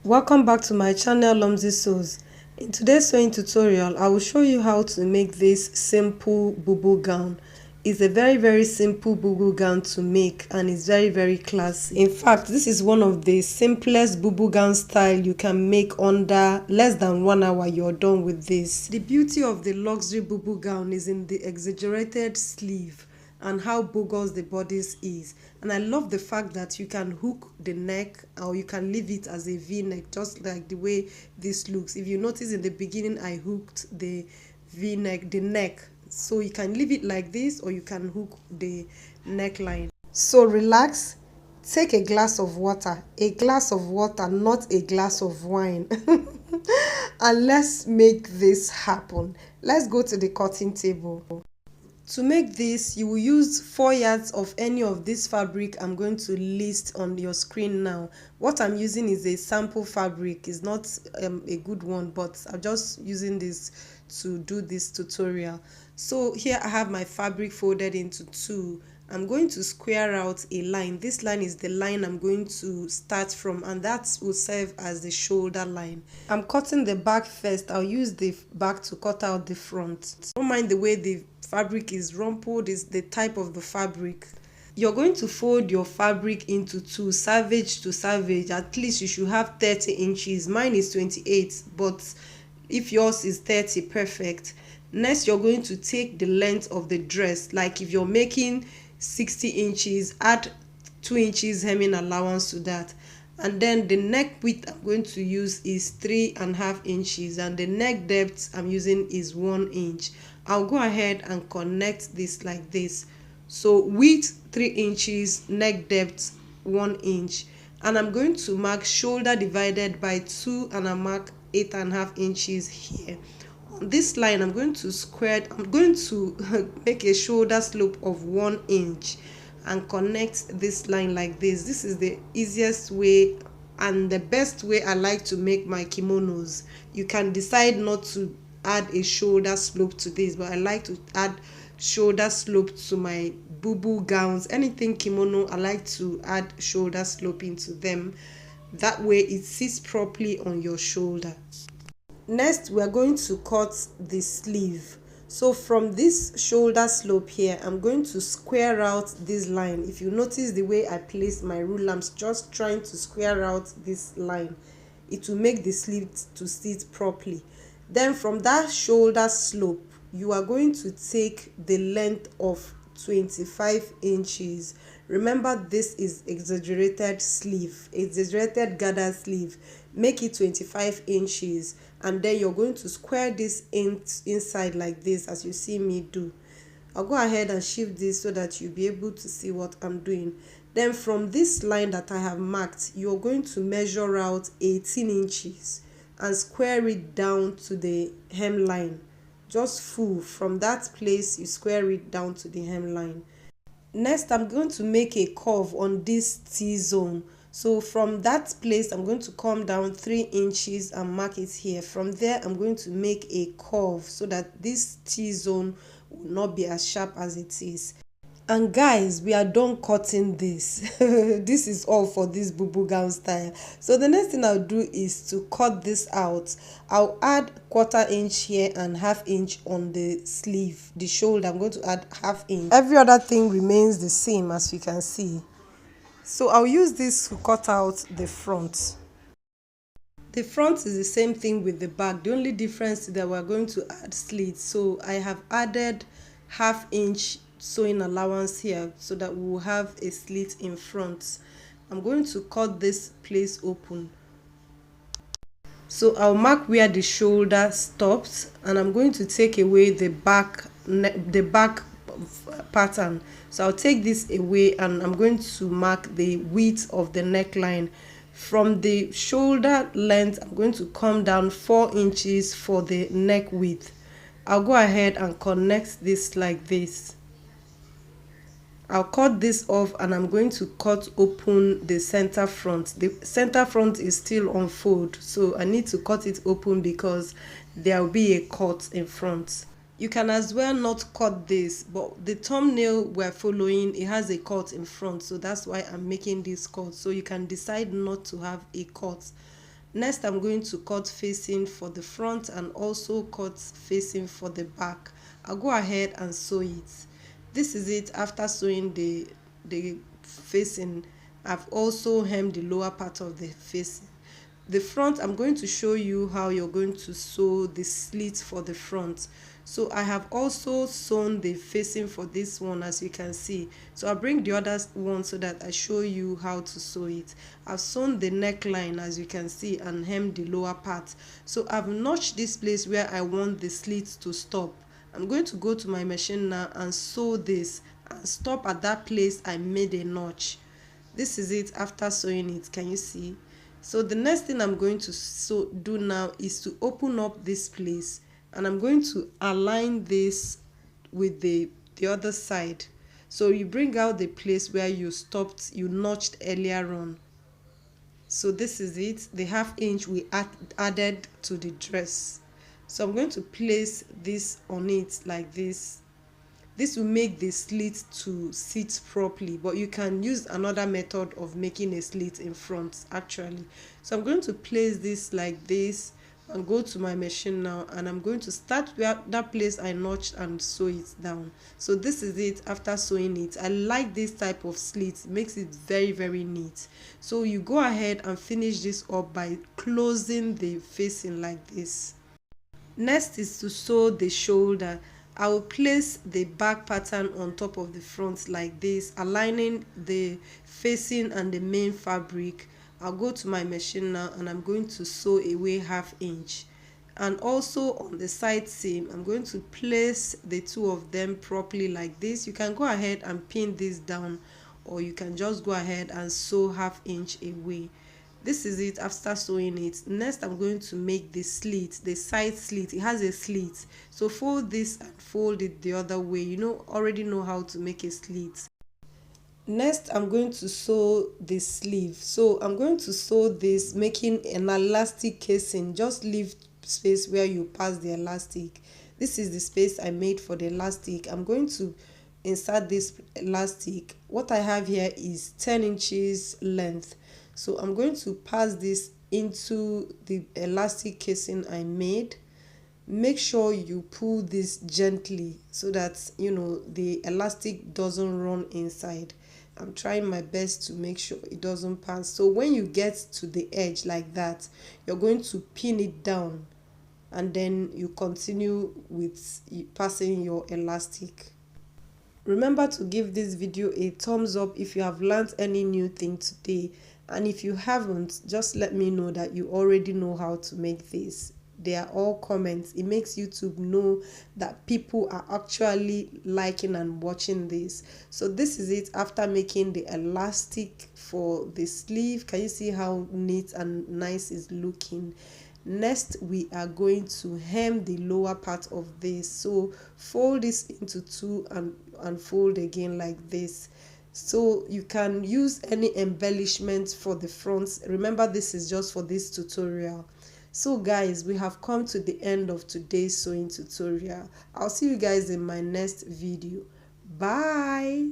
Welcome back to my channel Lomzy Sews. In today's sewing tutorial, I will show you how to make this simple bubu gown. It's a very simple bubu gown to make and it's very classy. In fact, this is one of the simplest bubu gown style you can make under less than 1 hour. You're done with this. The beauty of the luxury bubu gown is in the exaggerated sleeve and how bogus the bodice is. And I love the fact that you can hook the neck or you can leave it as a v-neck, just like the way this looks. If you notice in the beginning, I hooked the v-neck, the neck. So you can leave it like this or you can hook the neckline. So relax, take a glass of water, not a glass of wine. And let's make this happen. Let's go to the cutting table. To make this, you will use 4 yards of any of this fabric I'm going to list on your screen now. What I'm using is a sample fabric. It's not a good one, but I'm just using this to do this tutorial. So here I have my fabric folded into 2. I'm going to square out a line. This line is the line I'm going to start from, and that will serve as the shoulder line. I'm cutting the back first. I'll use the back to cut out the front. Don't mind the way the fabric is rumpled, is the type of the fabric. You're going to fold your fabric into 2, selvage to selvage. At least you should have 30 inches. Mine is 28, but if yours is 30, perfect. Next, you're going to take the length of the dress. Like if you're making 60 inches, add 2 inches hemming allowance to that. And then the neck width I'm going to use is 3.5 inches, and the neck depth I'm using is 1 inch. I'll go ahead and connect this like this. So width 3 inches, neck depth 1 inch, and I'm going to mark shoulder divided by 2, and I mark 8.5 inches here. On this line, I'm going to make a shoulder slope of 1 inch and connect this line like this. This is the easiest way and the best way I like to make my kimonos. You can decide not to add a shoulder slope to this, but I like to add shoulder slope to my bubu gowns. Anything kimono, I like to add shoulder slope into them. That way it sits properly on your shoulder. Next, we are going to cut the sleeve. So from this shoulder slope here, I'm going to square out this line. If you notice the way I place my ruler, I'm just trying to square out this line. It will make the sleeve to sit properly. Then from that shoulder slope, you are going to take the length of 25 inches. Remember, this is exaggerated sleeve, exaggerated gather sleeve. Make it 25 inches, and then you're going to square this inside like this, as you see me do. I'll go ahead and shift this so that you'll be able to see what I'm doing. Then from this line that I have marked, you're going to measure out 18 inches and square it down to the hemline. Just full from that place, you square it down to the hemline. Next, I'm going to make a curve on this T-zone. So from that place, I'm going to come down 3 inches and mark it here. From there, I'm going to make a curve so that this T-zone will not be as sharp as it is. And guys, we are done cutting this. This is all for this bubu gown style. So the next thing I'll do is to cut this out. I'll add 1/4 inch here and 1/2 inch on the sleeve, the shoulder. I'm going to add 1/2 inch. Every other thing remains the same, as you can see. So I'll use this to cut out the front. The front is the same thing with the back. The only difference is that we're going to add slits. So I have added 1/2 inch sewing allowance here so that we will have a slit in front. I'm going to cut this place open. So I'll mark where the shoulder stops, and I'm going to take away the back pattern. So I'll take this away, and I'm going to mark the width of the neckline. From the shoulder length, I'm going to come down 4 inches for the neck width. I'll go ahead and connect this like this. I'll cut this off, and I'm going to cut open the center front. The center front is still on fold, so I need to cut it open because there will be a cut in front. You can as well not cut this, but the thumbnail we're following, it has a cut in front, so that's why I'm making this cut. So you can decide not to have a cut. Next, I'm going to cut facing for the front and also cut facing for the back. I'll go ahead and sew it. This is it after sewing the facing. I've also hemmed the lower part of the facing. The front, I'm going to show you how you're going to sew the slit for the front. So I have also sewn the facing for this one, as you can see. So I'll bring the other one so that I show you how to sew it. I've sewn the neckline, as you can see, and hemmed the lower part. So I've notched this place where I want the slit to stop. I'm going to go to my machine now and sew this and stop at that place I made a notch. This is it after sewing it. Can you see? So the next thing I'm going to do now is to open up this place, and I'm going to align this with the other side. So you bring out the place where you stopped, you notched earlier on. So this is it, the ½ inch we added to the dress. So I'm going to place this on it like this. This will make the slit to sit properly, but you can use another method of making a slit in front actually. So I'm going to place this like this and go to my machine now, and I'm going to start where that place I notched and sew it down. So this is it after sewing it. I like this type of slit, it makes it very neat. So you go ahead and finish this up by closing the facing like this. Next is to sew the shoulder. I will place the back pattern on top of the front like this, aligning the facing and the main fabric. I'll go to my machine now and I'm going to sew away ½ inch. And also on the side seam, I'm going to place the two of them properly like this. You can go ahead and pin this down, or you can just go ahead and sew ½ inch away. This is it after sewing it. Next, I'm going to make the slit, the side slit. It has a slit, so fold this and fold it the other way. You already know how to make a slit. Next, I'm going to sew the sleeve. So I'm going to sew this, making an elastic casing. Just leave space where you pass the elastic. This is the space I made for the elastic. I'm going to insert this elastic. What I have here is 10 inches length. So I'm going to pass this into the elastic casing I made. Make sure you pull this gently so that the elastic doesn't run inside. I'm trying my best to make sure it doesn't pass. So when you get to the edge like that, you're going to pin it down, and then you continue with passing your elastic. Remember to give this video a thumbs up if you have learned any new thing today, and if you haven't, just let me know that you already know how to make this. They are all comments. It makes YouTube know that people are actually liking and watching this. So this is it after making the elastic for the sleeve. Can you see how neat and nice it's looking? Next, we are going to hem the lower part of this. So fold this into two and fold again like this. So you can use any embellishment for the front. Remember, this is just for this tutorial. So guys, we have come to the end of today's sewing tutorial. I'll see you guys in my next video. Bye.